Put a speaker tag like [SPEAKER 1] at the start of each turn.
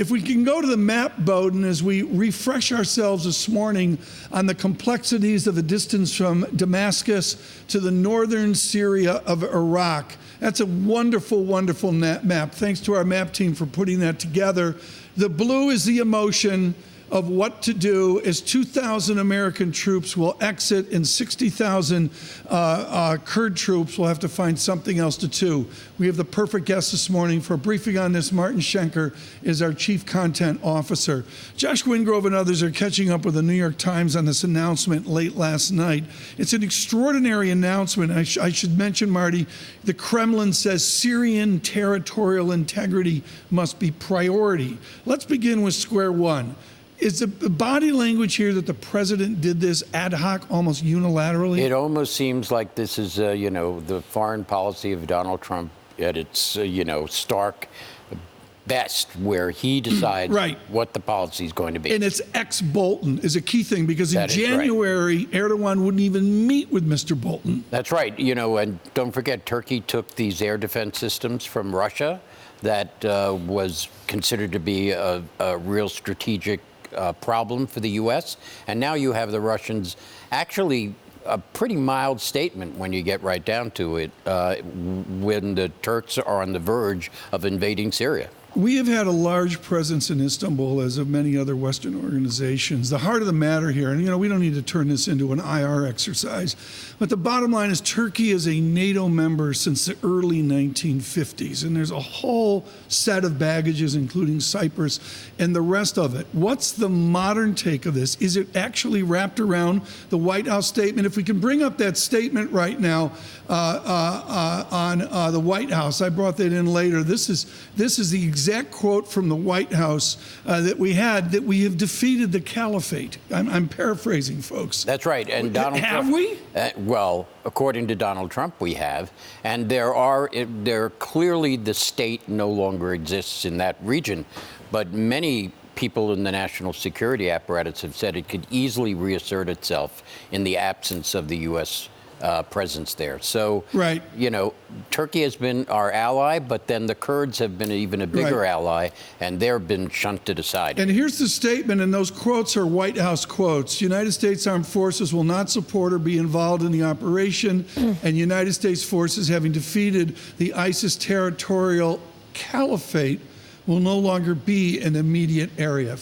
[SPEAKER 1] If we can go to the map, Bowden, as we refresh ourselves this morning on the complexities of the distance from Damascus to the northern Syria of Iraq. That's a wonderful, wonderful map. Thanks to our map team for putting that together. The blue is the emotion of what to do as 2,000 American troops will exit and 60,000 Kurd troops will have to find something else to do. We have the perfect guest this morning for a briefing on this. Martin Schenker is our Chief Content Officer. Josh Wingrove and others are catching up with the New York Times on this announcement late last night. It's an extraordinary announcement. I should mention, Marty, the Kremlin says Syrian territorial integrity must be priority. Let's begin with square one. Is the body language here that the president did this ad hoc, almost unilaterally?
[SPEAKER 2] It almost seems like this is, the foreign policy of Donald Trump at its, stark best, where he decides what the policy is going to be.
[SPEAKER 1] And it's ex-Bolton is a key thing, because in January, Erdogan wouldn't even meet with Mr. Bolton.
[SPEAKER 2] That's right. And don't forget, Turkey took these air defense systems from Russia that was considered to be a real strategic problem for the U.S. And now you have the Russians actually a pretty mild statement when you get right down to it, when the Turks are on the verge of invading Syria.
[SPEAKER 1] We have had a large presence in Istanbul, as have many other Western organizations. The heart of the matter here, and we don't need to turn this into an IR exercise, but the bottom line is Turkey is a NATO member since the early 1950s, and there's a whole set of baggages, including Cyprus and the rest of it. What's the modern take of this? Is it actually wrapped around the White House statement? If we can bring up that statement right now on the White House, I brought that in later. This is the exact quote from the White House that we had, that we have defeated the caliphate. I'm paraphrasing, folks.
[SPEAKER 2] That's right. And Donald
[SPEAKER 1] have
[SPEAKER 2] Trump,
[SPEAKER 1] we?
[SPEAKER 2] Well, according to Donald Trump, we have. And there clearly the state no longer exists in that region. But many people in the national security apparatus have said it could easily reassert itself in the absence of the U.S. Presence there. So, Turkey has been our ally, but then the Kurds have been even a bigger ally, and they've been shunted aside.
[SPEAKER 1] And here's the statement, and those quotes are White House quotes. United States Armed Forces will not support or be involved in the operation, and United States forces, having defeated the ISIS territorial caliphate, will no longer be an immediate area.